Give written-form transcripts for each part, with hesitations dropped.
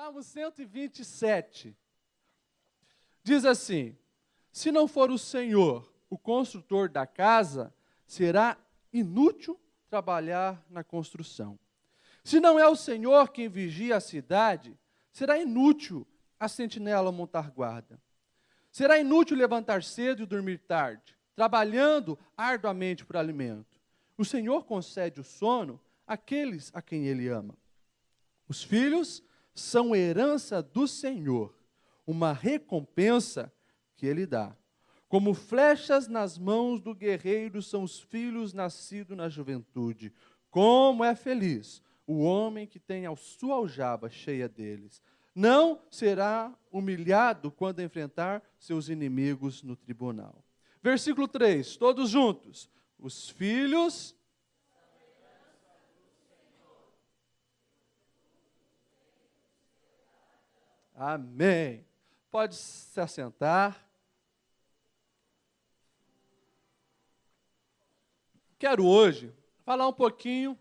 Salmo 127 diz assim: se não for o Senhor o construtor da casa, será inútil trabalhar na construção. Se não é o Senhor quem vigia a cidade, será inútil a sentinela montar guarda. Será inútil levantar cedo e dormir tarde, trabalhando arduamente por alimento. O Senhor concede o sono àqueles a quem Ele ama. Os filhos são herança do Senhor, uma recompensa que Ele dá. Como flechas nas mãos do guerreiro são os filhos nascidos na juventude. Como é feliz o homem que tem a sua aljava cheia deles. Não será humilhado quando enfrentar seus inimigos no tribunal. Versículo 3, todos juntos. Os filhos... Amém. Pode se assentar. Quero hoje falar um pouquinho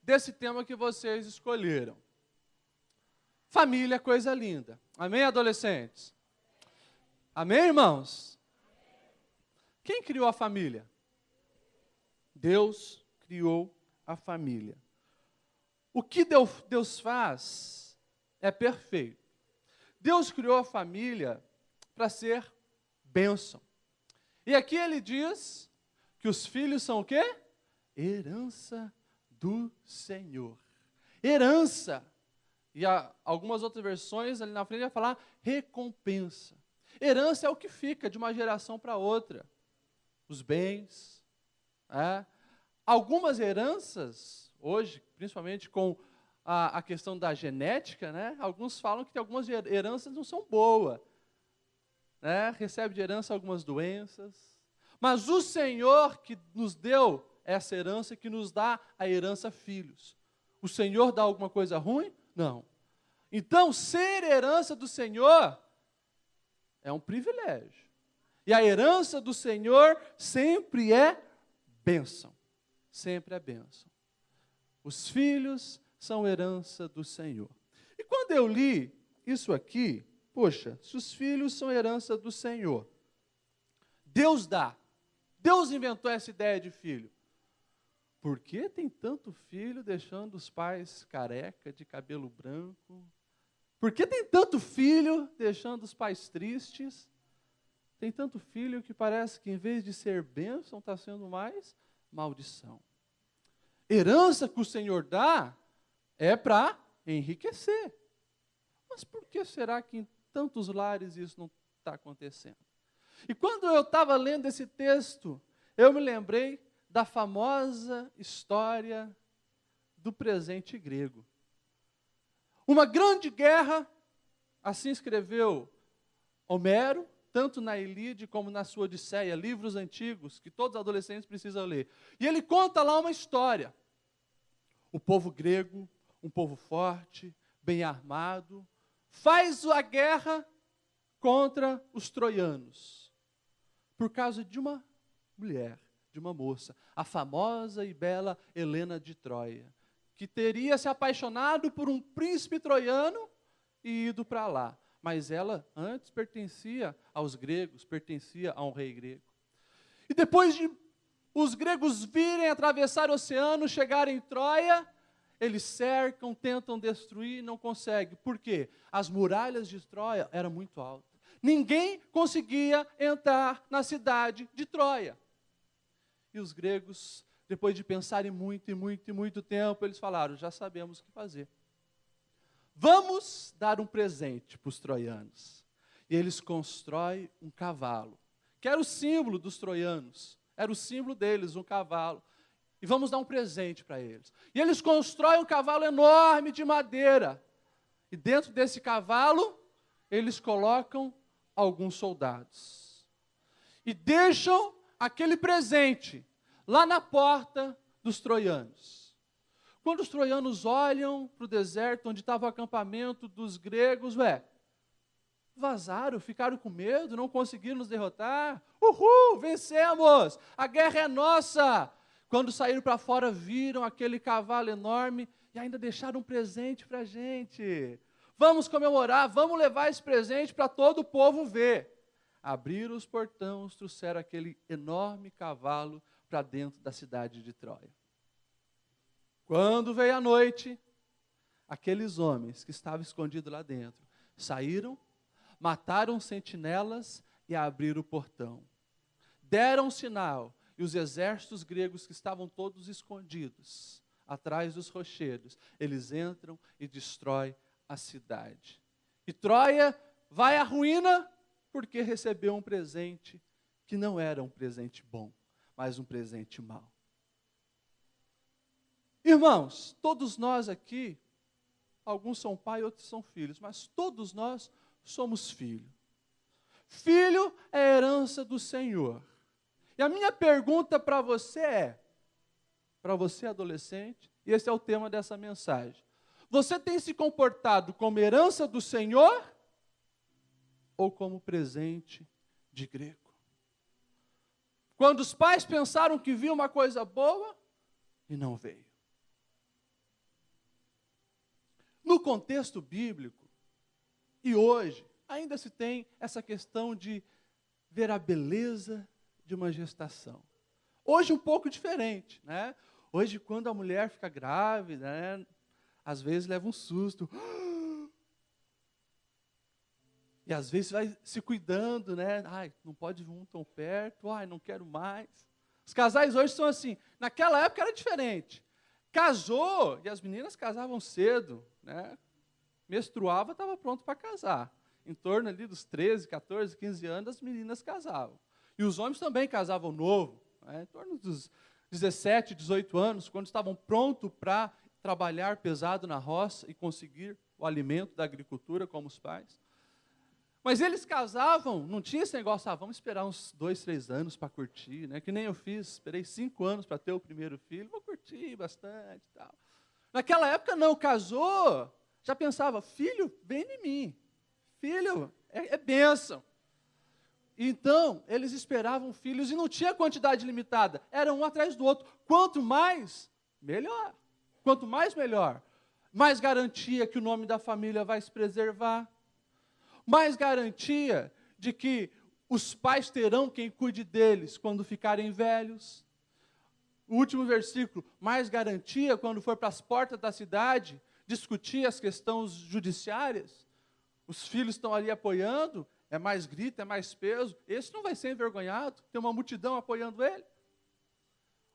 desse tema que vocês escolheram. Família é coisa linda. Amém, adolescentes? Amém, irmãos? Quem criou a família? Deus criou a família. O que Deus faz é perfeito. Deus criou a família para ser bênção. E aqui ele diz que os filhos são o quê? Herança do Senhor. Herança. E algumas outras versões ali na frente vai falar recompensa. Herança é o que fica de uma geração para outra. Os bens. Algumas heranças, hoje, principalmente com a questão da genética, né? Alguns falam que algumas heranças não são boas. Né? Recebe de herança algumas doenças. Mas o Senhor que nos deu essa herança, que nos dá a herança filhos. O Senhor dá alguma coisa ruim? Não. Então, ser herança do Senhor é um privilégio. E a herança do Senhor sempre é bênção. Sempre é bênção. Os filhos são herança do Senhor. E quando eu li isso aqui, poxa, se os filhos são herança do Senhor, Deus dá. Deus inventou essa ideia de filho. Por que tem tanto filho deixando os pais careca, de cabelo branco? Por que tem tanto filho deixando os pais tristes? Tem tanto filho que parece que em vez de ser bênção, está sendo mais maldição. Herança que o Senhor dá é para enriquecer. Mas por que será que em tantos lares isso não está acontecendo? E quando eu estava lendo esse texto, eu me lembrei da famosa história do presente grego. Uma grande guerra, assim escreveu Homero, tanto na Ilíade como na sua Odisseia, livros antigos que todos os adolescentes precisam ler. E ele conta lá uma história. O povo grego, um povo forte, bem armado, faz a guerra contra os troianos, por causa de uma mulher, de uma moça, a famosa e bela Helena de Troia, que teria se apaixonado por um príncipe troiano e ido para lá. Mas ela antes pertencia aos gregos, pertencia a um rei grego. E depois de os gregos virem atravessar o oceano, chegarem em Troia, eles cercam, tentam destruir, não conseguem. Por quê? As muralhas de Troia eram muito altas. Ninguém conseguia entrar na cidade de Troia. E os gregos, depois de pensarem muito tempo, eles falaram, já sabemos o que fazer. Vamos dar um presente para os troianos. E eles constroem um cavalo, que era o símbolo dos troianos. Era o símbolo deles, um cavalo. E vamos dar um presente para eles. E eles constroem um cavalo enorme de madeira. E dentro desse cavalo, eles colocam alguns soldados. E deixam aquele presente lá na porta dos troianos. Quando os troianos olham para o deserto, onde estava o acampamento dos gregos, vazaram, ficaram com medo, não conseguiram nos derrotar. Uhul, vencemos! A guerra é nossa! Quando saíram para fora, viram aquele cavalo enorme e ainda deixaram um presente para a gente. Vamos comemorar, vamos levar esse presente para todo o povo ver. Abriram os portões, trouxeram aquele enorme cavalo para dentro da cidade de Troia. Quando veio a noite, aqueles homens que estavam escondidos lá dentro saíram, mataram sentinelas e abriram o portão. Deram um sinal, e os exércitos gregos que estavam todos escondidos atrás dos rochedos, eles entram e destroem a cidade. E Troia vai à ruína porque recebeu um presente que não era um presente bom, mas um presente mau. Irmãos, todos nós aqui, alguns são pai, outros são filhos, mas todos nós somos filhos. Filho é a herança do Senhor. E a minha pergunta para você adolescente, e esse é o tema dessa mensagem: você tem se comportado como herança do Senhor ou como presente de grego? Quando os pais pensaram que viam uma coisa boa e não veio. No contexto bíblico, e hoje, ainda se tem essa questão de ver a beleza de uma gestação. Hoje um pouco diferente, né? Hoje, quando a mulher fica grávida, né, às vezes leva um susto. E às vezes vai se cuidando, né? Ai, não pode vir um tão perto, ai, não quero mais. Os casais hoje são assim. Naquela época era diferente. Casou, e as meninas casavam cedo, né? Menstruava, estava pronto para casar. Em torno ali dos 13, 14, 15 anos, as meninas casavam. E os homens também casavam novo, né? Em torno dos 17, 18 anos, quando estavam prontos para trabalhar pesado na roça e conseguir o alimento da agricultura, como os pais. Mas eles casavam, não tinha esse negócio, vamos esperar uns 2, 3 anos para curtir, né? Que nem eu fiz, esperei 5 anos para ter o primeiro filho, vou curtir bastante e tal. Naquela época não, casou, já pensava, filho, vem em mim, filho, é bênção. Então, eles esperavam filhos e não tinha quantidade limitada, era um atrás do outro. Quanto mais, melhor. Quanto mais, melhor. Mais garantia que o nome da família vai se preservar. Mais garantia de que os pais terão quem cuide deles quando ficarem velhos. O último versículo, mais garantia quando for para as portas da cidade discutir as questões judiciárias. Os filhos estão ali apoiando, é mais grito, é mais peso. Esse não vai ser envergonhado, tem uma multidão apoiando ele.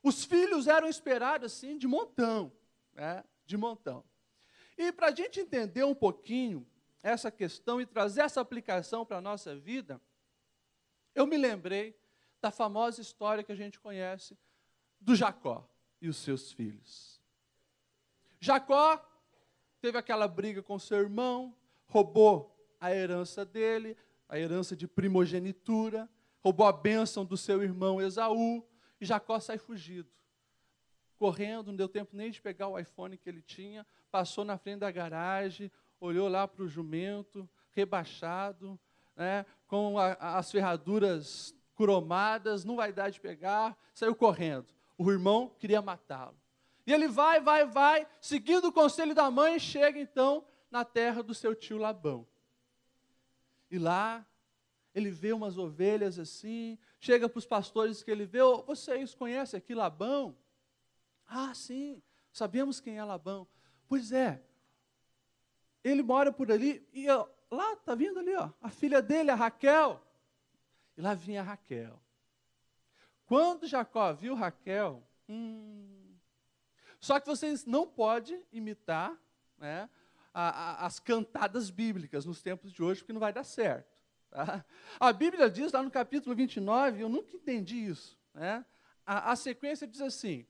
Os filhos eram esperados assim de montão, né? De montão. E para a gente entender um pouquinho essa questão e trazer essa aplicação para a nossa vida, eu me lembrei da famosa história que a gente conhece do Jacó e os seus filhos. Jacó teve aquela briga com seu irmão, roubou a herança dele, a herança de primogenitura, roubou a bênção do seu irmão Esaú, e Jacó sai fugido. Correndo, não deu tempo nem de pegar o iPhone que ele tinha, passou na frente da garagem, olhou lá para o jumento, rebaixado, né, com as ferraduras cromadas, não vai dar de pegar, saiu correndo. O irmão queria matá-lo. E ele vai, seguindo o conselho da mãe, chega então na terra do seu tio Labão. E lá, ele vê umas ovelhas assim, chega para os pastores que ele vê, vocês conhecem aqui Labão? Ah, sim, sabemos quem é Labão. Pois é, ele mora por ali, e ó, lá, está vindo ali, ó, a filha dele, a Raquel. E lá vinha a Raquel. Quando Jacó viu Raquel, só que vocês não podem imitar, né, as cantadas bíblicas nos tempos de hoje, porque não vai dar certo. Tá? A Bíblia diz, lá no capítulo 29, eu nunca entendi isso, né? A sequência diz assim,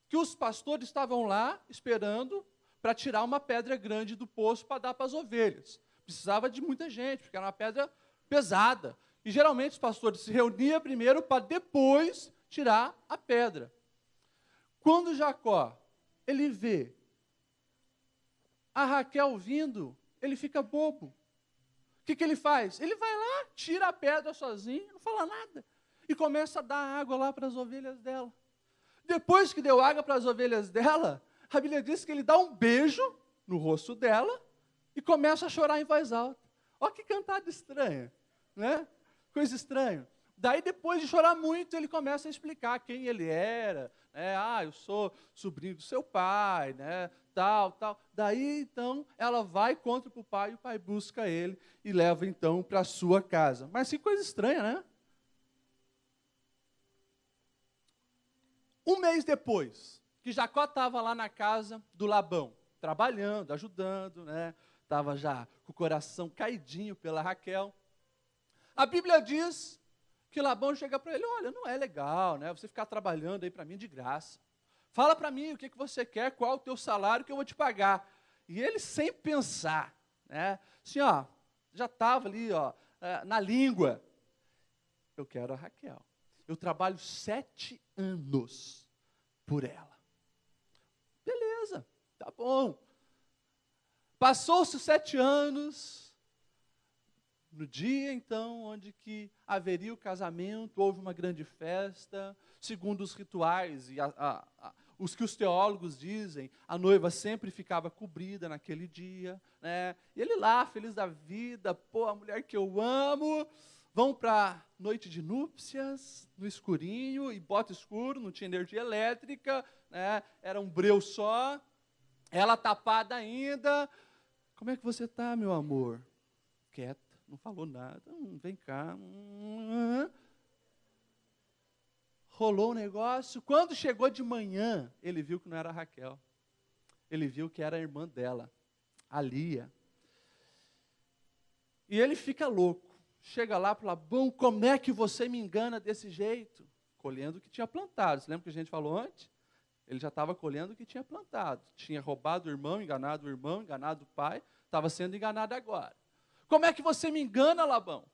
que os pastores estavam lá esperando para tirar uma pedra grande do poço para dar para as ovelhas. Precisava de muita gente, porque era uma pedra pesada. E geralmente os pastores se reuniam primeiro para depois tirar a pedra. Quando Jacó, ele vê a Raquel vindo, ele fica bobo. O que ele faz? Ele vai lá, tira a pedra sozinho, não fala nada. E começa a dar água lá para as ovelhas dela. Depois que deu água para as ovelhas dela, a Bíblia diz que ele dá um beijo no rosto dela e começa a chorar em voz alta. Olha que cantada estranha, né? Coisa estranha. Daí, depois de chorar muito, ele começa a explicar quem ele era, né? Eu sou sobrinho do seu pai, né? Tal. Daí, então, ela vai contra o pai, e o pai busca ele e leva, então, para a sua casa. Mas que coisa estranha, né? Um mês depois, que Jacó estava lá na casa do Labão, trabalhando, ajudando, né? Estava já com o coração caidinho pela Raquel. A Bíblia diz que Labão chega para ele: olha, não é legal, né? Você ficar trabalhando aí para mim de graça. Fala para mim o que você quer, qual é o teu salário que eu vou te pagar. E ele, sem pensar, né? Assim, já estava ali, na língua. Eu quero a Raquel. Eu trabalho 7 anos por ela. Beleza, tá bom. Passou-se 7 anos, no dia, então, onde que haveria o casamento, houve uma grande festa, segundo os rituais, e os que os teólogos dizem, a noiva sempre ficava cobrida naquele dia, né? E ele lá, feliz da vida, a mulher que eu amo, vão para noite de núpcias, no escurinho, e bota escuro, não tinha energia elétrica, né? Era um breu só, ela tapada ainda. Como é que você está, meu amor? Quieta, não falou nada. Vem cá. Rolou o negócio. Quando chegou de manhã, ele viu que não era a Raquel. Ele viu que era a irmã dela, a Lia. E ele fica louco. Chega lá e fala: bom, como é que você me engana desse jeito? Colhendo o que tinha plantado. Você lembra que a gente falou antes? Ele já estava colhendo o que tinha plantado. Tinha roubado o irmão, enganado o pai, estava sendo enganado agora. Como é que você me engana, Labão?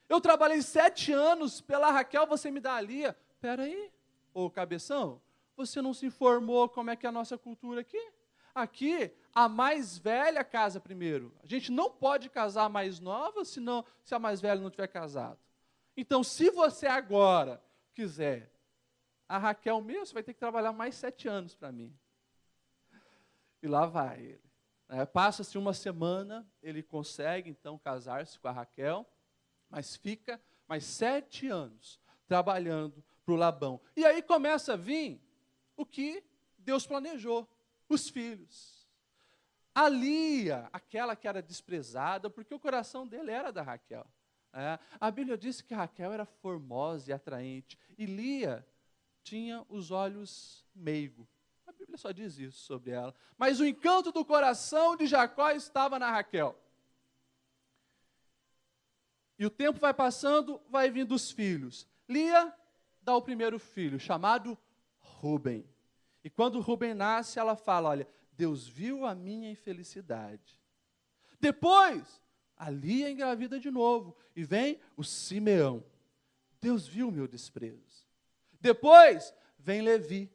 Eu trabalhei 7 anos pela Raquel, você me dá a Lia. Espera aí, ô cabeção, você não se informou como é que é a nossa cultura aqui? Aqui, a mais velha casa primeiro. A gente não pode casar a mais nova, se a mais velha não tiver casado. Então, se você agora quiser a Raquel mesmo, você vai ter que trabalhar mais 7 anos para mim. E lá vai ele. Passa-se uma semana, ele consegue então casar-se com a Raquel, mas fica mais 7 anos trabalhando para o Labão. E aí começa a vir o que Deus planejou, os filhos. A Lia, aquela que era desprezada, porque o coração dele era da Raquel. A Bíblia diz que Raquel era formosa e atraente, e Lia tinha os olhos meigos. A Bíblia só diz isso sobre ela. Mas o encanto do coração de Jacó estava na Raquel. E o tempo vai passando, vai vindo os filhos. Lia dá o primeiro filho, chamado Rúben. E quando Rúben nasce, ela fala: olha, Deus viu a minha infelicidade. Depois, a Lia engravida de novo. E vem o Simeão. Deus viu o meu desprezo. Depois, vem Levi.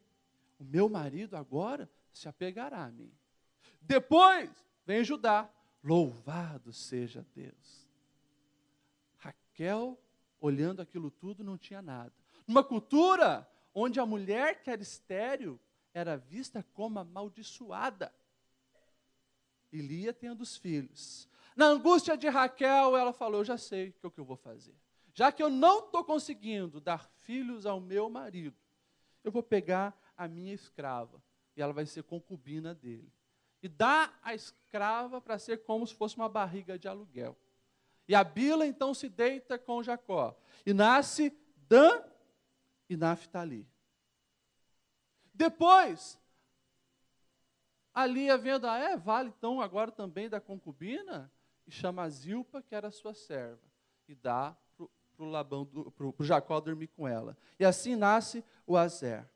O meu marido agora se apegará a mim. Depois, vem Judá. Louvado seja Deus. Raquel, olhando aquilo tudo, não tinha nada. Numa cultura onde a mulher que era estéril era vista como amaldiçoada. E Lia tendo os filhos. Na angústia de Raquel, ela falou: eu já sei o que eu vou fazer. Já que eu não estou conseguindo dar filhos ao meu marido, eu vou pegar a minha escrava, e ela vai ser concubina dele. E dá a escrava para ser como se fosse uma barriga de aluguel. E a Bila então se deita com Jacó. E nasce Dan e Naftali. Depois, a Lia vendo, vale então agora também da concubina, e chama a Zilpa, que era sua serva, e dá para o Jacó dormir com ela. E assim nasce o Azer.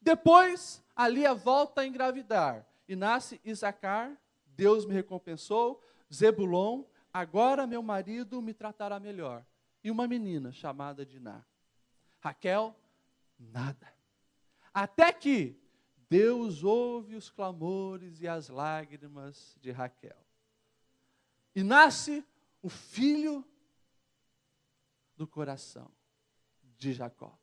Depois, a Lia volta a engravidar, e nasce Isacar, Deus me recompensou, Zebulon, agora meu marido me tratará melhor. E uma menina chamada Diná. Raquel, nada. Até que Deus ouve os clamores e as lágrimas de Raquel. E nasce o filho do coração de Jacó.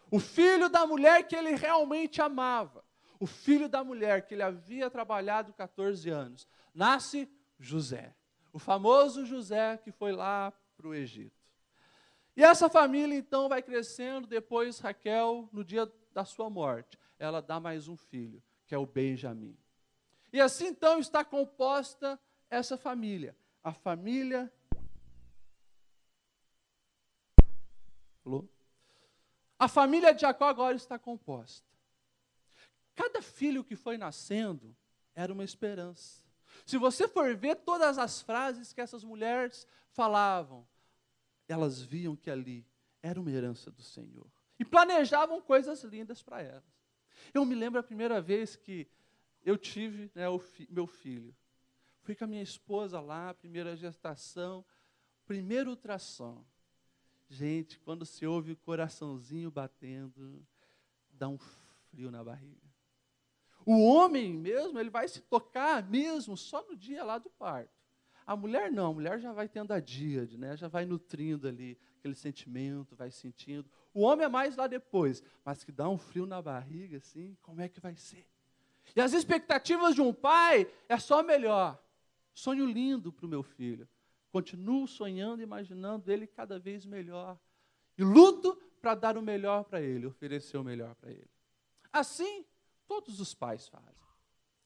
O filho da mulher que ele realmente amava. O filho da mulher que ele havia trabalhado 14 anos. Nasce José. O famoso José que foi lá para o Egito. E essa família então vai crescendo, depois Raquel, no dia da sua morte, ela dá mais um filho, que é o Benjamim. E assim então está composta essa família. A família... Alô? A família de Jacó agora está composta. Cada filho que foi nascendo era uma esperança. Se você for ver todas as frases que essas mulheres falavam, elas viam que ali era uma herança do Senhor. E planejavam coisas lindas para elas. Eu me lembro a primeira vez que eu tive, né, meu filho. Fui com a minha esposa lá, primeira gestação, primeiro ultrassom. Gente, quando se ouve o coraçãozinho batendo, dá um frio na barriga. O homem mesmo, ele vai se tocar mesmo só no dia lá do parto. A mulher não, a mulher já vai tendo a díade, né? Já vai nutrindo ali aquele sentimento, vai sentindo. O homem é mais lá depois, mas que dá um frio na barriga, assim, como é que vai ser? E as expectativas de um pai é só melhor. Sonho lindo para o meu filho. Continuo sonhando, imaginando ele cada vez melhor. E luto para dar o melhor para ele, oferecer o melhor para ele. Assim, todos os pais fazem.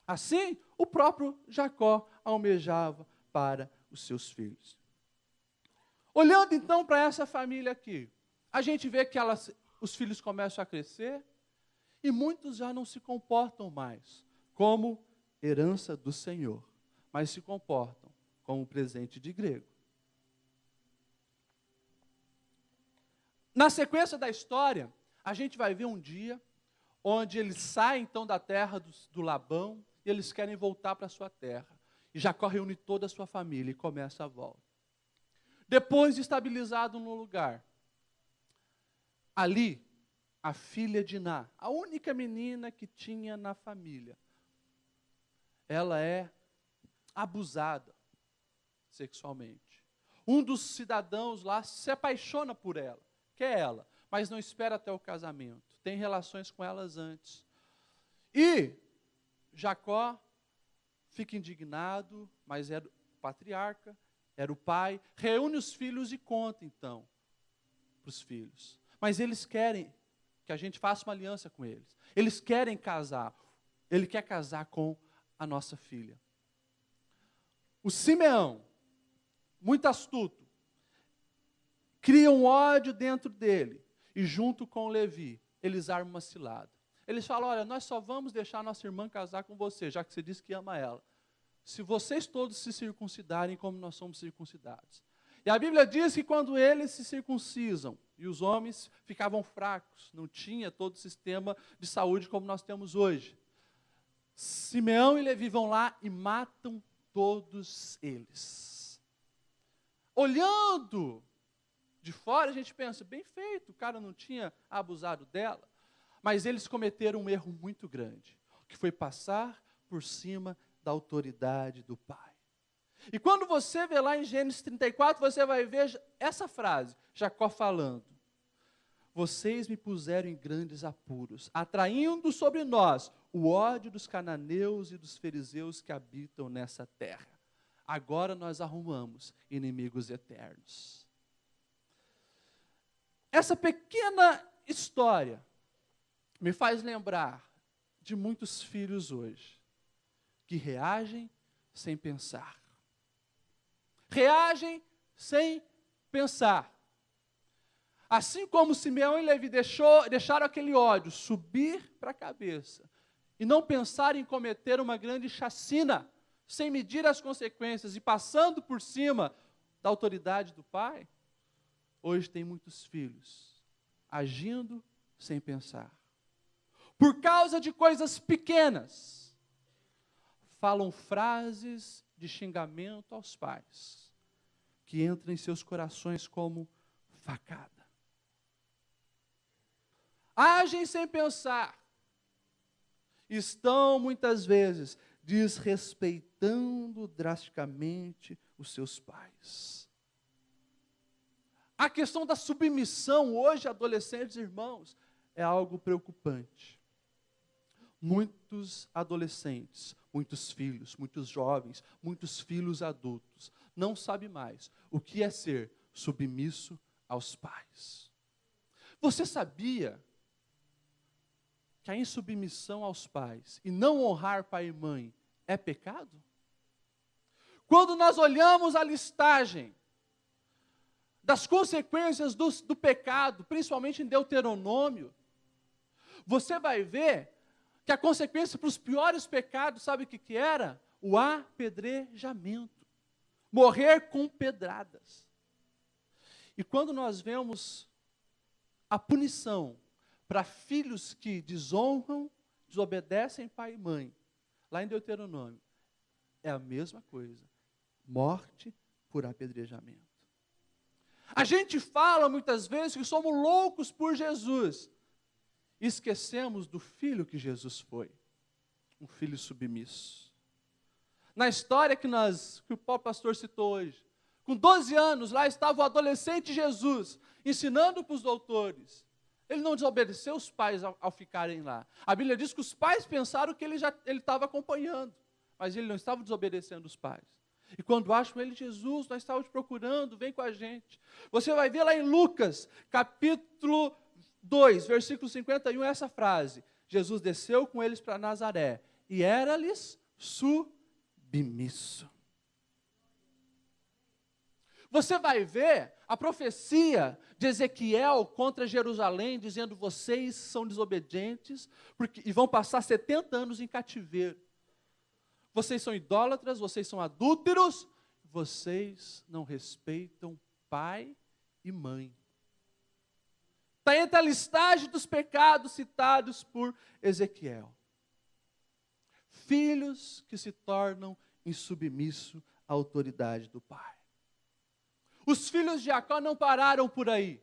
Assim, o próprio Jacó almejava para os seus filhos. Olhando então para essa família aqui, a gente vê que os filhos começam a crescer e muitos já não se comportam mais como herança do Senhor, mas se comportam como presente de grego. Na sequência da história, a gente vai ver um dia onde eles saem então da terra do Labão e eles querem voltar para a sua terra. E Jacó reúne toda a sua família e começa a volta. Depois de estabilizado no lugar, ali, a filha de Diná, a única menina que tinha na família, ela é abusada sexualmente. Um dos cidadãos lá se apaixona por ela, quer ela, mas não espera até o casamento, tem relações com elas antes. E Jacó fica indignado, mas era o patriarca, era o pai, reúne os filhos e conta então para os filhos. Mas eles querem que a gente faça uma aliança com eles. Eles querem casar. Ele quer casar com a nossa filha. O Simeão, muito astuto, cria um ódio dentro dele. E junto com Levi, eles armam uma cilada. Eles falam, olha, nós só vamos deixar nossa irmã casar com você, já que você disse que ama ela. Se vocês todos se circuncidarem como nós somos circuncidados. E a Bíblia diz que quando eles se circuncisam, e os homens ficavam fracos, não tinha todo o sistema de saúde como nós temos hoje. Simeão e Levi vão lá e matam todos eles. Olhando de fora, a gente pensa, bem feito, o cara não tinha abusado dela. Mas eles cometeram um erro muito grande, que foi passar por cima da autoridade do pai. E quando você vê lá em Gênesis 34, você vai ver essa frase, Jacó falando, vocês me puseram em grandes apuros, atraindo sobre nós o ódio dos cananeus e dos fariseus que habitam nessa terra. Agora nós arrumamos inimigos eternos. Essa pequena história me faz lembrar de muitos filhos hoje, que reagem sem pensar. Reagem sem pensar. Assim como Simeão e Levi deixaram aquele ódio subir para a cabeça e não pensaram em cometer uma grande chacina, sem medir as consequências e passando por cima da autoridade do pai, hoje tem muitos filhos agindo sem pensar. Por causa de coisas pequenas, falam frases de xingamento aos pais, que entram em seus corações como facada. Agem sem pensar. Estão, muitas vezes, desrespeitando drasticamente os seus pais. A questão da submissão hoje, adolescentes e irmãos, é algo preocupante. Muitos adolescentes, muitos filhos, muitos jovens, muitos filhos adultos não sabe mais o que é ser submisso aos pais. Você sabia que a insubmissão aos pais e não honrar pai e mãe é pecado? Quando nós olhamos a listagem das consequências do pecado, principalmente em Deuteronômio, você vai ver que a consequência para os piores pecados, sabe o que era? O apedrejamento. Morrer com pedradas. E quando nós vemos a punição para filhos que desonram, desobedecem pai e mãe, lá em Deuteronômio, é a mesma coisa. Morte por apedrejamento. A gente fala muitas vezes que somos loucos por Jesus. Esquecemos do filho que Jesus foi. Um filho submisso. Na história que o próprio pastor citou hoje, com 12 anos, lá estava o adolescente Jesus, ensinando para os doutores. Ele não desobedeceu os pais ao ficarem lá. A Bíblia diz que os pais pensaram que ele estava acompanhando, mas ele não estava desobedecendo os pais. E quando acham ele, Jesus, nós estávamos te procurando, vem com a gente. Você vai ver lá em Lucas, capítulo 2, versículo 51, essa frase. Jesus desceu com eles para Nazaré, e era-lhes submisso. Você vai ver a profecia de Ezequiel contra Jerusalém, dizendo, vocês são desobedientes, e vão passar 70 anos em cativeiro. Vocês são idólatras, vocês são adúlteros, vocês não respeitam pai e mãe. Está entre a listagem dos pecados citados por Ezequiel. Filhos que se tornam insubmissos à autoridade do pai. Os filhos de Jacó não pararam por aí.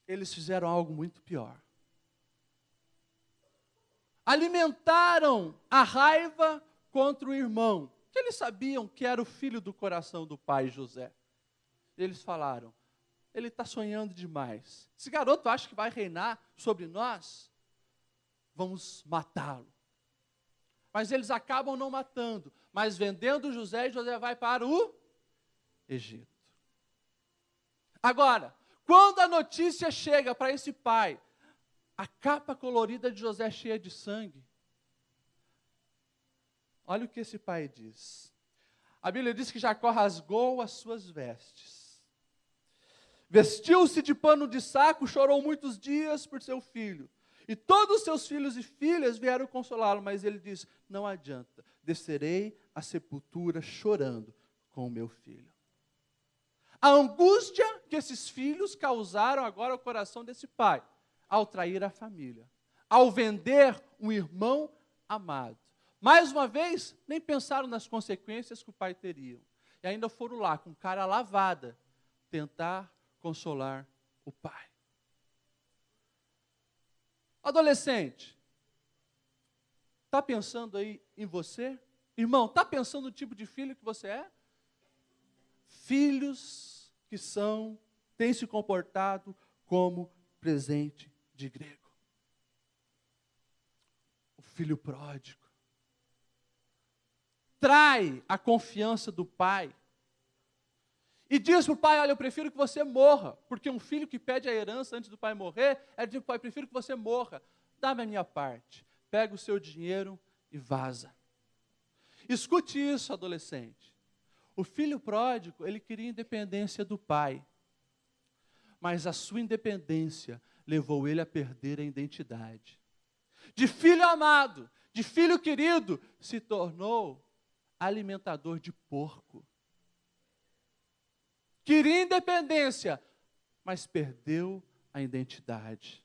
Eles fizeram algo muito pior. Alimentaram a raiva contra o irmão, que eles sabiam que era o filho do coração do pai José. Eles falaram, ele está sonhando demais. Esse garoto acha que vai reinar sobre nós? Vamos matá-lo. Mas eles acabam não matando, mas vendendo José, e José vai para o Egito. Agora, quando a notícia chega para esse pai, a capa colorida de José cheia de sangue, olha o que esse pai diz. A Bíblia diz que Jacó rasgou as suas vestes, vestiu-se de pano de saco, chorou muitos dias por seu filho, e todos os seus filhos e filhas vieram consolá-lo, mas ele diz, não adianta, descerei à sepultura chorando com o meu filho. A angústia que esses filhos causaram agora ao coração desse pai, ao trair a família, ao vender um irmão amado. Mais uma vez, nem pensaram nas consequências que o pai teria. E ainda foram lá, com cara lavada, tentar consolar o pai. Adolescente, está pensando aí em você? Irmão, está pensando no tipo de filho que você é? Filhos que têm se comportado como presente de grego. O filho pródigo. Trai a confiança do pai. E diz para o pai, olha, eu prefiro que você morra. Porque um filho que pede a herança antes do pai morrer, ele diz para o pai, prefiro que você morra. Dá-me a minha parte. Pega o seu dinheiro e vaza. Escute isso, adolescente. O filho pródigo, ele queria independência do pai. Mas a sua independência levou ele a perder a identidade. De filho amado, de filho querido, se tornou alimentador de porco. Queria independência, mas perdeu a identidade.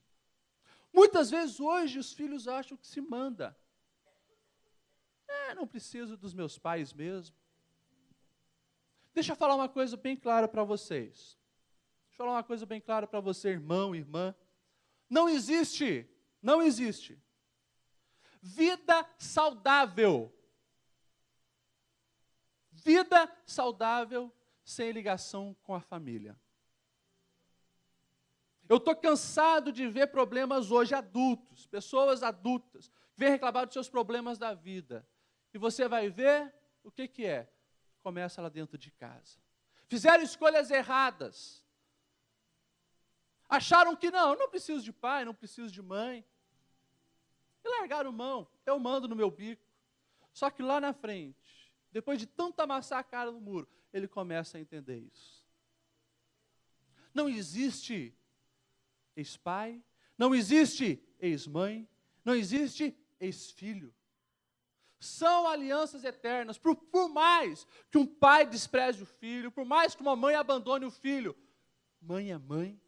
Muitas vezes hoje os filhos acham que se manda. Não preciso dos meus pais mesmo. Deixa eu falar uma coisa bem clara para vocês. Deixa eu falar uma coisa bem clara para você, irmão, irmã. Não existe vida saudável. Vida saudável sem ligação com a família. Eu estou cansado de ver problemas hoje adultos, pessoas adultas, vêm reclamar dos seus problemas da vida. E você vai ver o que é? começa lá dentro de casa. Fizeram escolhas erradas. Acharam que não preciso de pai, não preciso de mãe. E largaram mão, eu mando no meu bico. Só que lá na frente, depois de tanto amassar a cara no muro, ele começa a entender isso. Não existe ex-pai, não existe ex-mãe, não existe ex-filho. São alianças eternas. Por mais que um pai despreze o filho, por mais que uma mãe abandone o filho, mãe é mãe,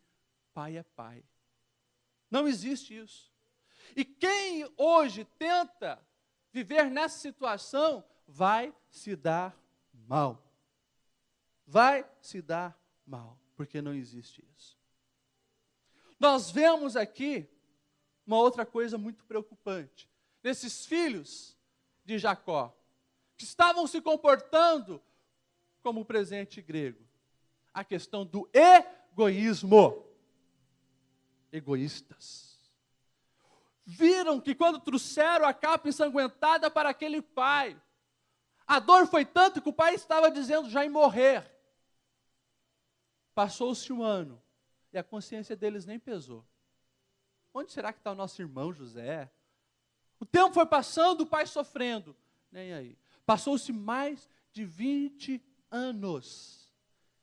pai é pai. Não existe isso. E quem hoje tenta viver nessa situação, vai se dar mal. Vai se dar mal, porque não existe isso. Nós vemos aqui uma outra coisa muito preocupante. Nesses filhos de Jacó, que estavam se comportando como o presente grego. A questão do egoísmo. Egoístas. Viram que quando trouxeram a capa ensanguentada para aquele pai, a dor foi tanto que o pai estava dizendo já em morrer. Passou-se um ano e a consciência deles nem pesou. Onde será que está o nosso irmão José? O tempo foi passando, o pai sofrendo. Nem aí. Passou-se mais de 20 anos.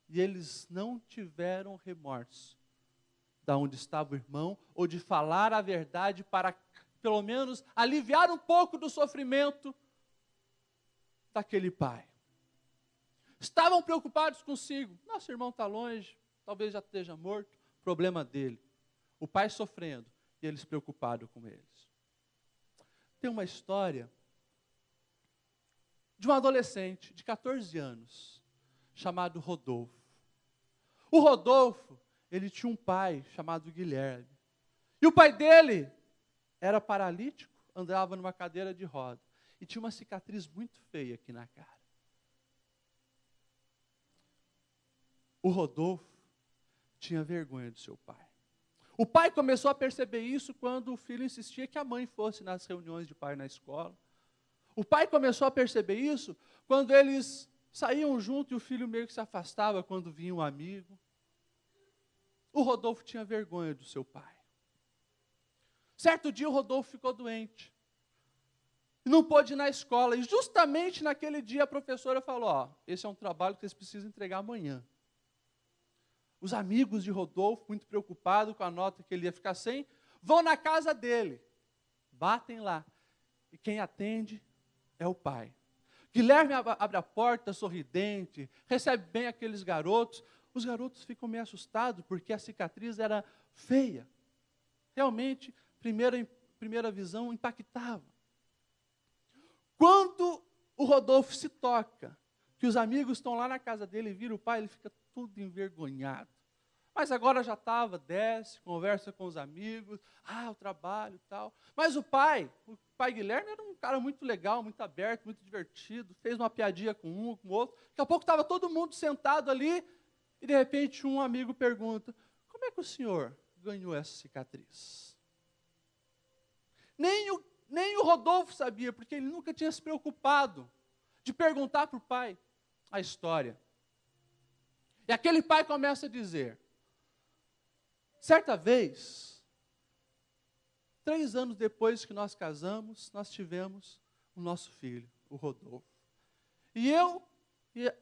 E eles não tiveram remorso da onde estava o irmão, ou de falar a verdade para, pelo menos, aliviar um pouco do sofrimento daquele pai. Estavam preocupados consigo. Nosso irmão está longe, talvez já esteja morto. Problema dele. O pai sofrendo e eles preocupados com eles. Tem uma história de um adolescente de 14 anos, chamado Rodolfo. O Rodolfo, ele tinha um pai chamado Guilherme. E o pai dele era paralítico, andava numa cadeira de roda. E tinha uma cicatriz muito feia aqui na cara. O Rodolfo tinha vergonha do seu pai. O pai começou a perceber isso quando o filho insistia que a mãe fosse nas reuniões de pai na escola. O pai começou a perceber isso quando eles saíam juntos e o filho meio que se afastava quando vinha um amigo. O Rodolfo tinha vergonha do seu pai. Certo dia o Rodolfo ficou doente. E não pôde ir na escola. E justamente naquele dia a professora falou, esse é um trabalho que vocês precisam entregar amanhã. Os amigos de Rodolfo, muito preocupados com a nota que ele ia ficar sem, vão na casa dele, batem lá, e quem atende é o pai. Guilherme abre a porta, sorridente, recebe bem aqueles garotos. Os garotos ficam meio assustados, porque a cicatriz era feia. Realmente, primeira visão, impactava. Quando o Rodolfo se toca, que os amigos estão lá na casa dele e viram o pai, ele fica tudo envergonhado. Mas agora já estava, desce, conversa com os amigos, o trabalho e tal. Mas o pai Guilherme era um cara muito legal, muito aberto, muito divertido, fez uma piadinha com um, com o outro. Daqui a pouco estava todo mundo sentado ali, e de repente um amigo pergunta, como é que o senhor ganhou essa cicatriz? Nem o Rodolfo sabia, porque ele nunca tinha se preocupado de perguntar para o pai a história. E aquele pai começa a dizer, certa vez, 3 anos depois que nós casamos, nós tivemos o nosso filho, o Rodolfo. E eu e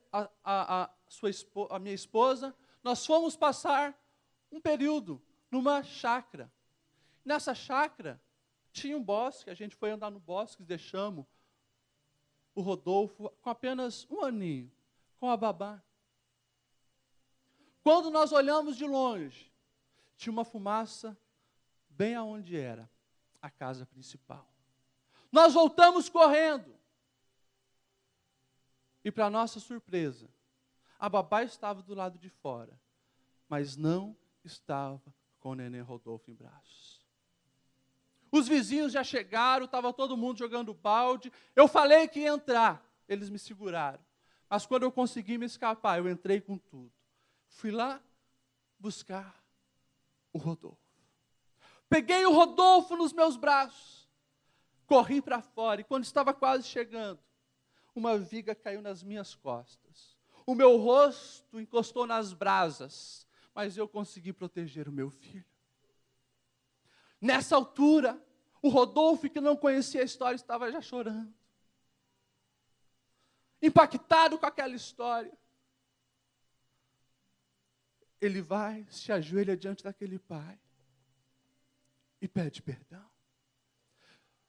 a minha esposa, nós fomos passar um período numa chácara. Nessa chácara, tinha um bosque, a gente foi andar no bosque, deixamos o Rodolfo com apenas 1 aninho, com a babá. Quando nós olhamos de longe, tinha uma fumaça bem aonde era a casa principal. Nós voltamos correndo. E para nossa surpresa, a babá estava do lado de fora, mas não estava com o neném Rodolfo em braços. Os vizinhos já chegaram, estava todo mundo jogando balde. Eu falei que ia entrar, eles me seguraram. Mas quando eu consegui me escapar, eu entrei com tudo. Fui lá buscar o Rodolfo. Peguei o Rodolfo nos meus braços, corri para fora, e quando estava quase chegando, uma viga caiu nas minhas costas. O meu rosto encostou nas brasas, mas eu consegui proteger o meu filho. Nessa altura, o Rodolfo, que não conhecia a história, estava já chorando. Impactado com aquela história. Ele vai, se ajoelha diante daquele pai e pede perdão.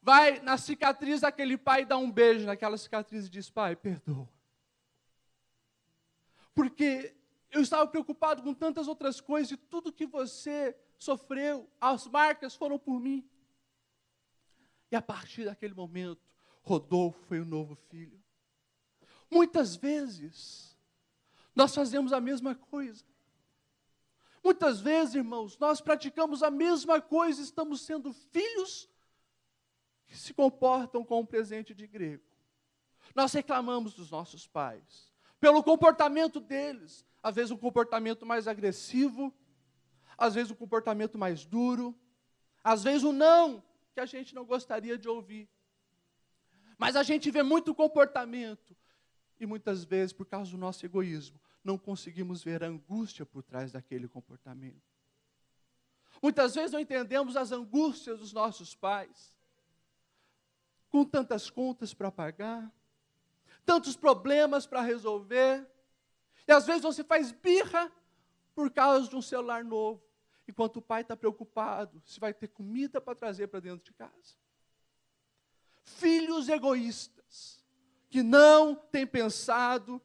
Vai na cicatriz daquele pai e dá um beijo naquela cicatriz e diz: pai, perdoa. Porque eu estava preocupado com tantas outras coisas e tudo que você sofreu, as marcas foram por mim. E a partir daquele momento, Rodolfo foi o novo filho. Muitas vezes, nós fazemos a mesma coisa. Muitas vezes, irmãos, nós praticamos a mesma coisa, estamos sendo filhos que se comportam como um presente de grego. Nós reclamamos dos nossos pais, pelo comportamento deles, às vezes um comportamento mais agressivo, às vezes um comportamento mais duro, às vezes um não, que a gente não gostaria de ouvir. Mas a gente vê muito comportamento, e muitas vezes, por causa do nosso egoísmo, não conseguimos ver a angústia por trás daquele comportamento. Muitas vezes não entendemos as angústias dos nossos pais, com tantas contas para pagar, tantos problemas para resolver, e às vezes você faz birra por causa de um celular novo, enquanto o pai está preocupado se vai ter comida para trazer para dentro de casa. Filhos egoístas, que não têm pensado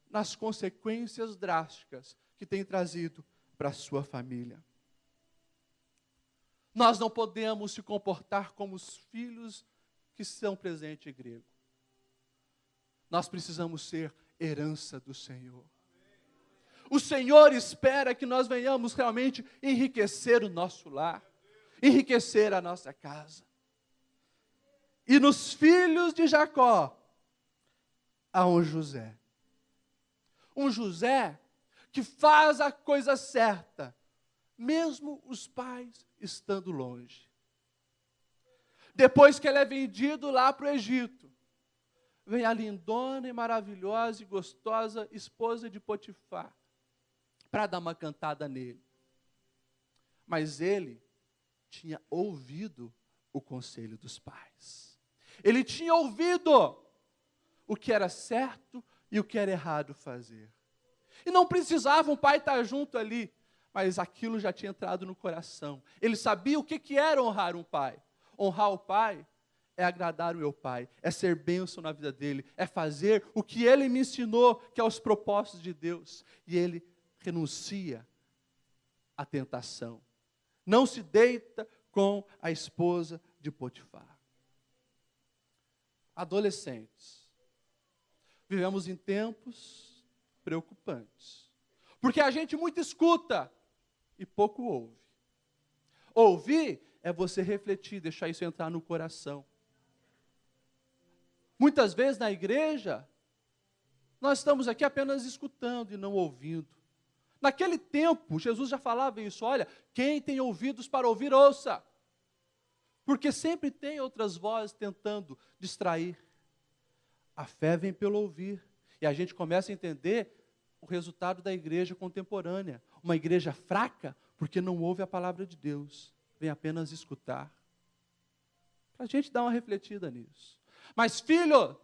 nas consequências drásticas que tem trazido para a sua família. Nós não podemos se comportar como os filhos que são presente grego. Nós precisamos ser herança do Senhor. O Senhor espera que nós venhamos realmente enriquecer o nosso lar, enriquecer a nossa casa. E nos filhos de Jacó, há um José. Um José que faz a coisa certa, mesmo os pais estando longe. Depois que ele é vendido lá para o Egito, vem a lindona e maravilhosa e gostosa esposa de Potifar, para dar uma cantada nele. Mas ele tinha ouvido o conselho dos pais. Ele tinha ouvido o que era certo e o que era errado fazer. E não precisava um pai estar junto ali, mas aquilo já tinha entrado no coração. Ele sabia o que era honrar um pai. Honrar o pai é agradar o meu pai, é ser bênção na vida dele, é fazer o que ele me ensinou, que é os propósitos de Deus. E ele renuncia à tentação. Não se deita com a esposa de Potifar. Adolescentes, vivemos em tempos preocupantes, porque a gente muito escuta e pouco ouve. Ouvir é você refletir, deixar isso entrar no coração. Muitas vezes na igreja, nós estamos aqui apenas escutando e não ouvindo. Naquele tempo, Jesus já falava isso: olha, quem tem ouvidos para ouvir, ouça. Porque sempre tem outras vozes tentando distrair. A fé vem pelo ouvir. E a gente começa a entender o resultado da igreja contemporânea. Uma igreja fraca, porque não ouve a palavra de Deus. Vem apenas escutar. Para a gente dar uma refletida nisso. Mas, filho,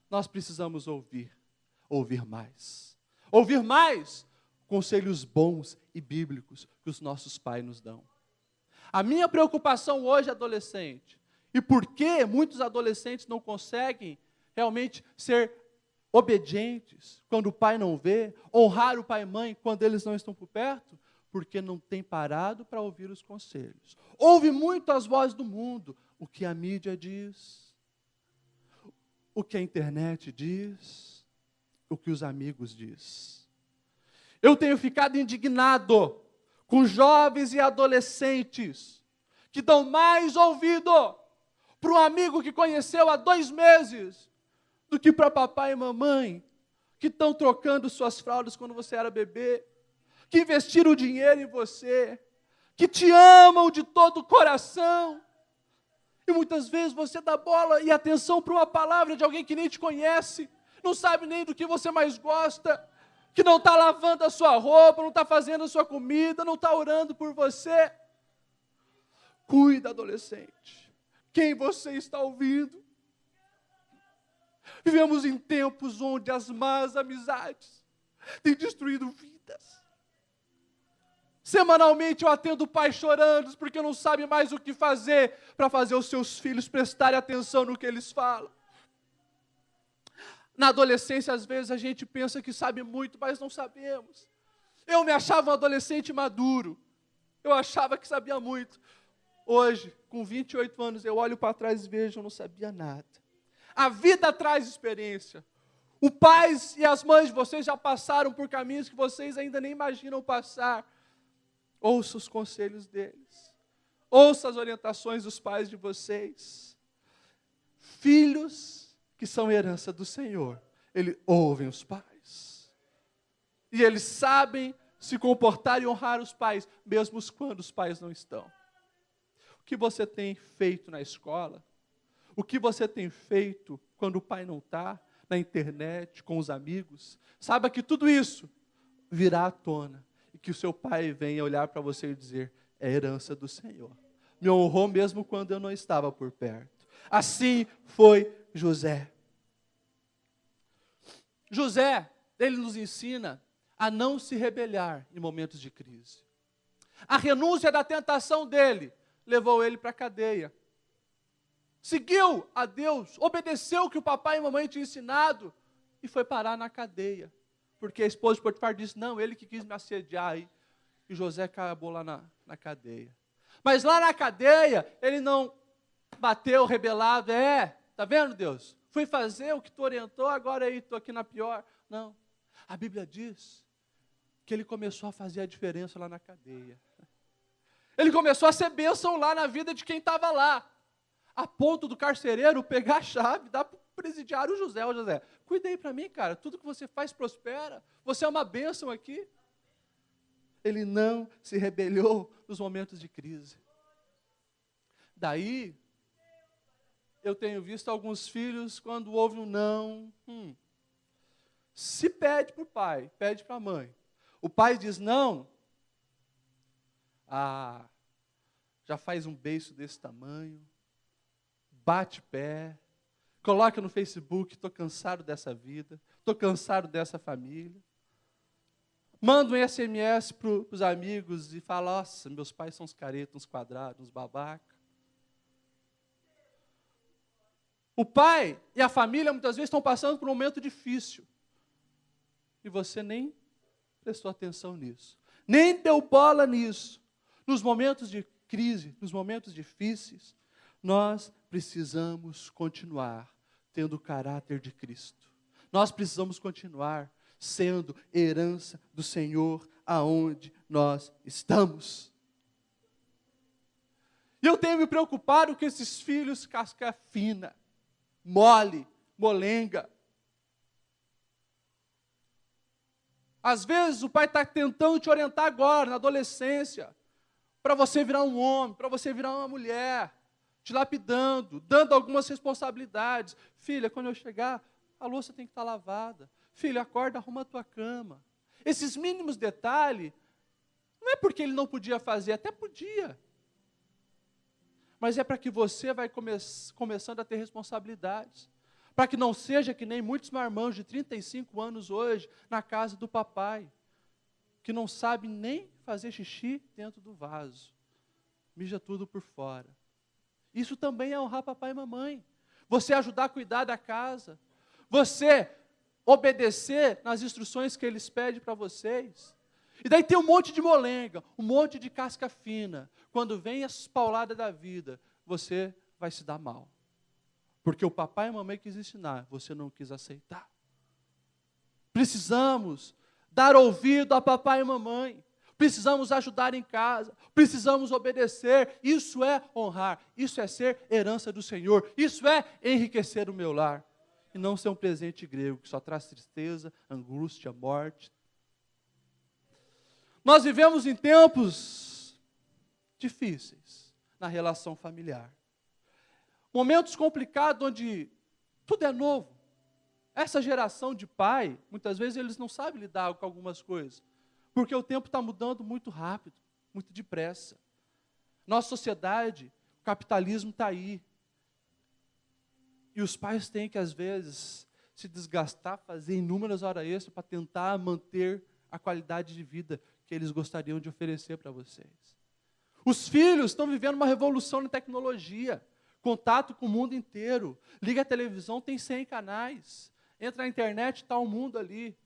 nós precisamos ouvir. Ouvir mais. Ouvir mais conselhos bons e bíblicos que os nossos pais nos dão. A minha preocupação hoje, adolescente, e por que muitos adolescentes não conseguem realmente ser obedientes quando o pai não vê, honrar o pai e mãe quando eles não estão por perto, porque não tem parado para ouvir os conselhos. Ouve muito as vozes do mundo, o que a mídia diz, o que a internet diz, o que os amigos dizem. Eu tenho ficado indignado com jovens e adolescentes que dão mais ouvido para um amigo que conheceu há 2 meses do que para papai e mamãe que estão trocando suas fraldas quando você era bebê, que investiram dinheiro em você, que te amam de todo o coração E muitas vezes você dá bola e atenção para uma palavra de alguém que nem te conhece, não sabe nem do que você mais gosta, que não está lavando a sua roupa, não está fazendo a sua comida, não está orando por você. Cuida, adolescente, quem você está ouvindo. Vivemos em tempos onde as más amizades têm destruído vidas. Semanalmente eu atendo pais chorando porque não sabem mais o que fazer para fazer os seus filhos prestarem atenção no que eles falam. Na adolescência, às vezes, a gente pensa que sabe muito, mas não sabemos. Eu me achava um adolescente maduro. Eu achava que sabia muito. Hoje, com 28 anos, eu olho para trás e vejo, eu não sabia nada. A vida traz experiência. Os pais e as mães de vocês já passaram por caminhos que vocês ainda nem imaginam passar. Ouça os conselhos deles. Ouça as orientações dos pais de vocês. Filhos que são herança do Senhor, eles ouvem os pais. E eles sabem se comportar e honrar os pais, mesmo quando os pais não estão. O que você tem feito na escola? O que você tem feito quando o pai não está? Na internet, com os amigos? Saiba que tudo isso virá à tona. E que o seu pai venha olhar para você e dizer, é herança do Senhor. Me honrou mesmo quando eu não estava por perto. Assim foi José. José, ele nos ensina a não se rebeliar em momentos de crise. A renúncia da tentação dele levou ele para a cadeia. Seguiu a Deus, obedeceu o que o papai e a mamãe tinham ensinado e foi parar na cadeia. Porque a esposa de Potifar disse, não, ele que quis me assediar aí. E José acabou lá na cadeia. Mas lá na cadeia, ele não bateu rebelado, tá vendo, Deus? Fui fazer o que tu orientou, agora aí estou aqui na pior. Não, a Bíblia diz que ele começou a fazer a diferença lá na cadeia. Ele começou a ser bênção lá na vida de quem estava lá. A ponto do carcereiro pegar a chave, dar para o presidiário José. Ô José, cuida aí para mim, cara, tudo que você faz prospera. Você é uma bênção aqui. Ele não se rebelou nos momentos de crise. Daí, eu tenho visto alguns filhos, quando houve um não, se pede para o pai, pede para a mãe. O pai diz não, já faz um beiço desse tamanho, bate pé, coloca no Facebook, estou cansado dessa vida, estou cansado dessa família. Manda um SMS para os amigos e fala, nossa, meus pais são uns caretas, uns quadrados, uns babacas. O pai e a família muitas vezes estão passando por um momento difícil. E você nem prestou atenção nisso. Nem deu bola nisso. Nos momentos de crise, nos momentos difíceis, nós precisamos continuar tendo o caráter de Cristo. Nós precisamos continuar sendo herança do Senhor aonde nós estamos. E eu tenho me preocupado com esses filhos casca fina, mole, molenga. Às vezes o pai está tentando te orientar agora, na adolescência, para você virar um homem, para você virar uma mulher, te lapidando, dando algumas responsabilidades. Filha, quando eu chegar, a louça tem que estar lavada. Filho, acorda, arruma a tua cama. Esses mínimos detalhes, não é porque ele não podia fazer, até podia. Mas é para que você vai começando a ter responsabilidades. Para que não seja que nem muitos marmãos de 35 anos hoje, na casa do papai, que não sabe nem fazer xixi dentro do vaso. Mija tudo por fora. Isso também é honrar papai e mamãe. Você ajudar a cuidar da casa. Você obedecer nas instruções que eles pedem para vocês. E daí tem um monte de molenga, um monte de casca fina. Quando vem as pauladas da vida, você vai se dar mal. Porque o papai e a mamãe quis ensinar, você não quis aceitar. Precisamos dar ouvido a papai e mamãe. Precisamos ajudar em casa. Precisamos obedecer. Isso é honrar. Isso é ser herança do Senhor. Isso é enriquecer o meu lar. E não ser um presente grego que só traz tristeza, angústia, morte. Nós vivemos em tempos difíceis na relação familiar. Momentos complicados onde tudo é novo. Essa geração de pai, muitas vezes eles não sabem lidar com algumas coisas, porque o tempo está mudando muito rápido, muito depressa. Nossa sociedade, o capitalismo está aí. E os pais têm que, às vezes, se desgastar, fazer inúmeras horas extras para tentar manter a qualidade de vida que eles gostariam de oferecer para vocês. Os filhos estão vivendo uma revolução na tecnologia, contato com o mundo inteiro. Liga a televisão, tem 100 canais. Entra na internet, está o mundo ali.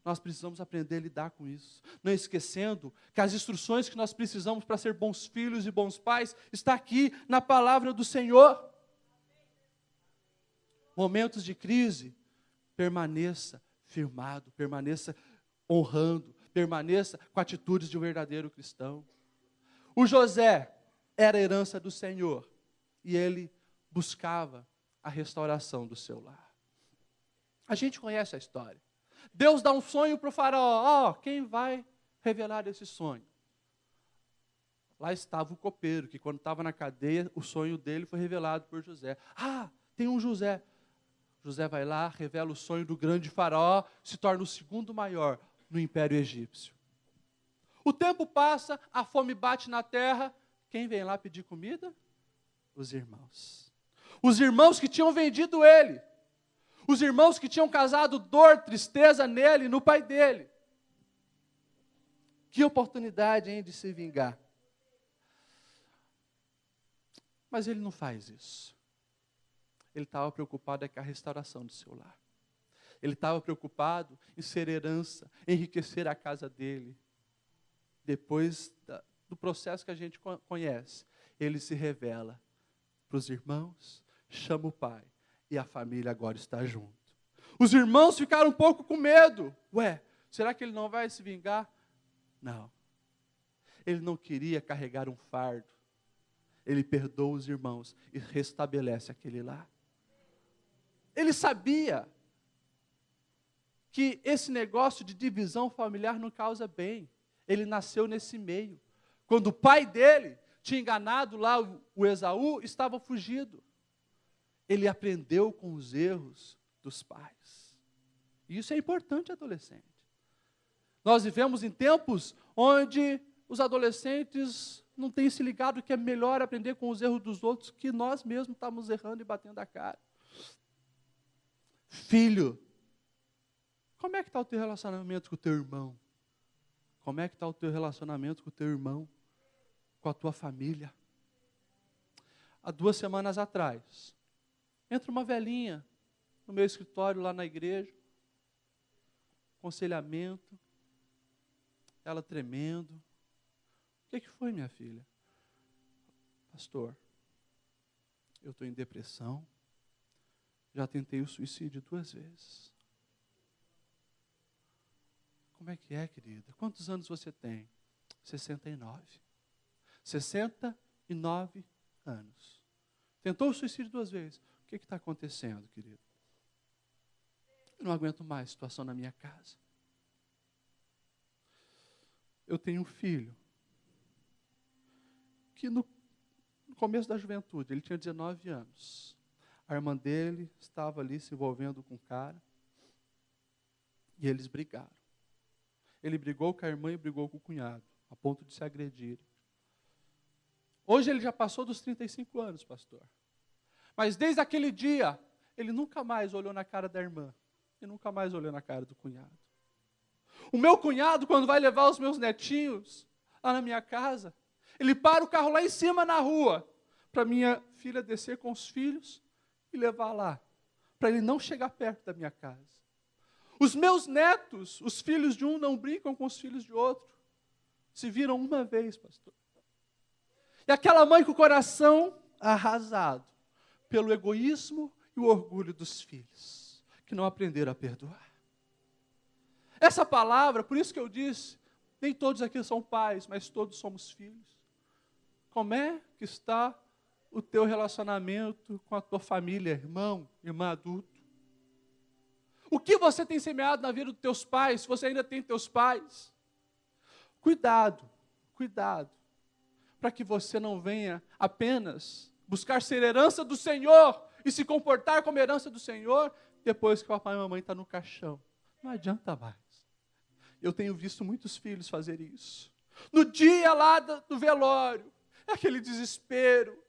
Nós precisamos aprender a lidar com isso. Não esquecendo que as instruções que nós precisamos para ser bons filhos e bons pais está aqui na palavra do Senhor. Momentos de crise, permaneça firmado, permaneça honrando, permaneça com atitudes de um verdadeiro cristão. O José era a herança do Senhor e ele buscava a restauração do seu lar. A gente conhece a história. Deus dá um sonho para o faraó. Quem vai revelar esse sonho? Lá estava o copeiro, que quando estava na cadeia, o sonho dele foi revelado por José. Tem um José. José vai lá, revela o sonho do grande faraó, se torna o segundo maior no Império Egípcio. O tempo passa, a fome bate na terra. Quem vem lá pedir comida? Os irmãos. Os irmãos que tinham vendido ele. Os irmãos que tinham causado dor, tristeza nele e no pai dele. Que oportunidade, hein, de se vingar. Mas ele não faz isso. Ele estava preocupado com a restauração do seu lar. Ele estava preocupado em ser herança, enriquecer a casa dele. Depois do processo que a gente conhece, ele se revela para os irmãos, chama o pai, e a família agora está junto. Os irmãos ficaram um pouco com medo. Será que ele não vai se vingar? Não. Ele não queria carregar um fardo. Ele perdoa os irmãos e restabelece aquele lar. Ele sabia que esse negócio de divisão familiar não causa bem. Ele nasceu nesse meio. Quando o pai dele tinha enganado lá o Esaú, estava fugido. Ele aprendeu com os erros dos pais. E isso é importante, adolescente. Nós vivemos em tempos onde os adolescentes não têm se ligado que é melhor aprender com os erros dos outros que nós mesmos estamos errando e batendo a cara. Filho, como é que está o teu relacionamento com o teu irmão? Como é que está o teu relacionamento com o teu irmão? Com a tua família? Há 2 semanas atrás, entra uma velhinha no meu escritório lá na igreja, aconselhamento, ela tremendo. O que foi, minha filha? Pastor, eu estou em depressão, já tentei o suicídio 2 vezes. Como é que é, querida? Quantos anos você tem? 69. 69 anos. Tentou o suicídio 2 vezes. O que está acontecendo, querido? Eu não aguento mais a situação na minha casa. Eu tenho um filho que no começo da juventude, ele tinha 19 anos. A irmã dele estava ali se envolvendo com o cara. E eles brigaram. Ele brigou com a irmã e brigou com o cunhado, a ponto de se agredirem. Hoje ele já passou dos 35 anos, pastor. Mas desde aquele dia, ele nunca mais olhou na cara da irmã. E nunca mais olhou na cara do cunhado. O meu cunhado, quando vai levar os meus netinhos lá na minha casa, ele para o carro lá em cima na rua, para minha filha descer com os filhos e levar lá, para ele não chegar perto da minha casa. Os meus netos, os filhos de um não brincam com os filhos de outro. Se viram uma vez, pastor. E aquela mãe com o coração arrasado pelo egoísmo e o orgulho dos filhos, que não aprenderam a perdoar. Essa palavra, por isso que eu disse, nem todos aqui são pais, mas todos somos filhos. Como é que está o teu relacionamento com a tua família, irmão, irmã adulto? O que você tem semeado na vida dos teus pais, se você ainda tem teus pais? Cuidado, para que você não venha apenas buscar ser herança do Senhor e se comportar como herança do Senhor depois que o papai e a mamãe estão no caixão. Não adianta mais. Eu tenho visto muitos filhos fazer isso. No dia lá do velório, é aquele desespero.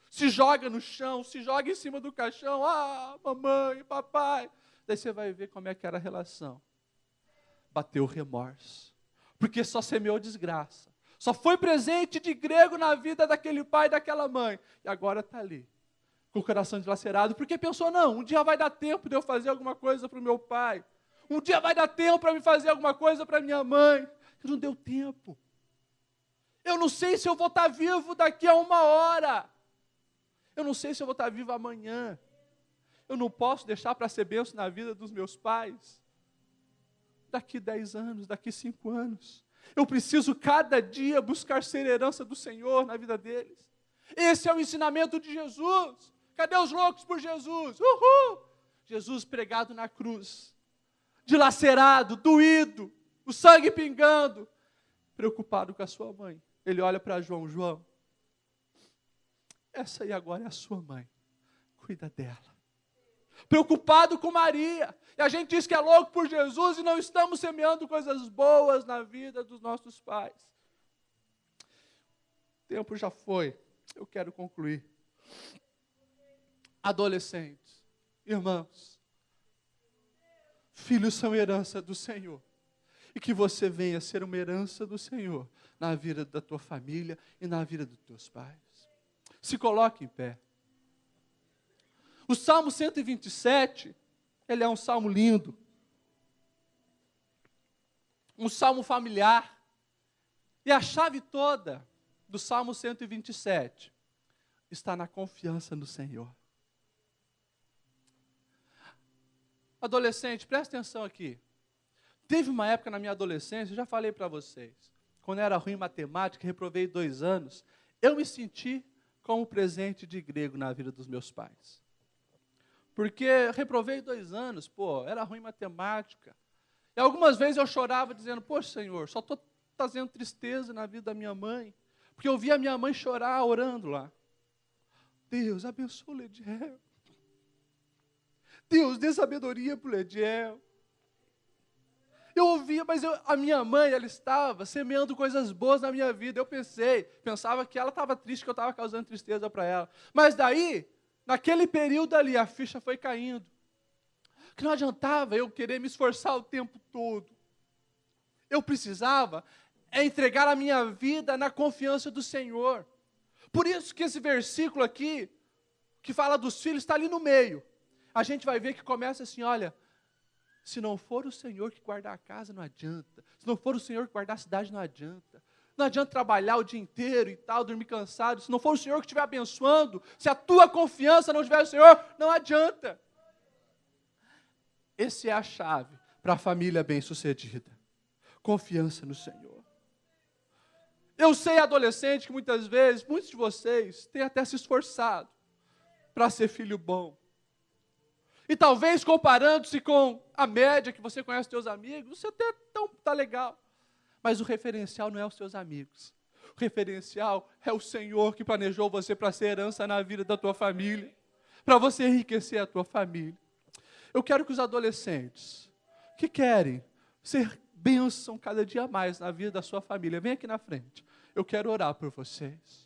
Se joga no chão, se joga em cima do caixão. Ah, mamãe, papai. Daí você vai ver como é que era a relação. Bateu o remorso. Porque só semeou desgraça. Só foi presente de grego na vida daquele pai e daquela mãe. E agora está ali, com o coração dilacerado. Porque pensou, não, um dia vai dar tempo de eu fazer alguma coisa para o meu pai. Um dia vai dar tempo para me fazer alguma coisa para minha mãe. E não deu tempo. Eu não sei se eu vou estar vivo daqui a 1 hora. Eu não sei se eu vou estar vivo amanhã. Eu não posso deixar para ser bênção na vida dos meus pais. Daqui 10 anos, daqui 5 anos. Eu preciso cada dia buscar ser herança do Senhor na vida deles. Esse é o ensinamento de Jesus. Cadê os loucos por Jesus? Uhul! Jesus pregado na cruz. Dilacerado, doído, o sangue pingando. Preocupado com a sua mãe. Ele olha para João, João, essa aí agora é a sua mãe. Cuida dela. Preocupado com Maria. E a gente diz que é louco por Jesus e não estamos semeando coisas boas na vida dos nossos pais. O tempo já foi. Eu quero concluir. Adolescentes, irmãos, filhos são herança do Senhor. E que você venha ser uma herança do Senhor na vida da tua família e na vida dos teus pais. Se coloque em pé. O Salmo 127, ele é um salmo lindo. Um salmo familiar. E a chave toda do Salmo 127 está na confiança no Senhor. Adolescente, presta atenção aqui. Teve uma época na minha adolescência, eu já falei para vocês, quando eu era ruim em matemática, reprovei 2 anos, eu me senti como presente de grego na vida dos meus pais. Porque reprovei 2 anos, era ruim em matemática. E algumas vezes eu chorava dizendo, poxa Senhor, só estou trazendo tristeza na vida da minha mãe. Porque eu via minha mãe chorar orando lá. Deus, abençoa o Lediel. Deus, dê sabedoria para o Lediel. Eu ouvia, mas a minha mãe, ela estava semeando coisas boas na minha vida. Eu pensava que ela estava triste, que eu estava causando tristeza para ela. Mas daí, naquele período ali, a ficha foi caindo. Que não adiantava eu querer me esforçar o tempo todo. Eu precisava entregar a minha vida na confiança do Senhor. Por isso que esse versículo aqui, que fala dos filhos, está ali no meio. A gente vai ver que começa assim, olha, se não for o Senhor que guardar a casa, não adianta. Se não for o Senhor que guardar a cidade, não adianta. Não adianta trabalhar o dia inteiro e tal, dormir cansado. Se não for o Senhor que estiver abençoando, se a tua confiança não estiver no Senhor, não adianta. Essa é a chave para a família bem-sucedida. Confiança no Senhor. Eu sei, adolescente, que muitas vezes, muitos de vocês têm até se esforçado para ser filho bom. E talvez comparando-se com a média que você conhece dos seus amigos, você até está legal. Mas o referencial não é os seus amigos. O referencial é o Senhor que planejou você para ser herança na vida da tua família. Para você enriquecer a tua família. Eu quero que os adolescentes que querem ser bênção cada dia mais na vida da sua família, venham aqui na frente. Eu quero orar por vocês.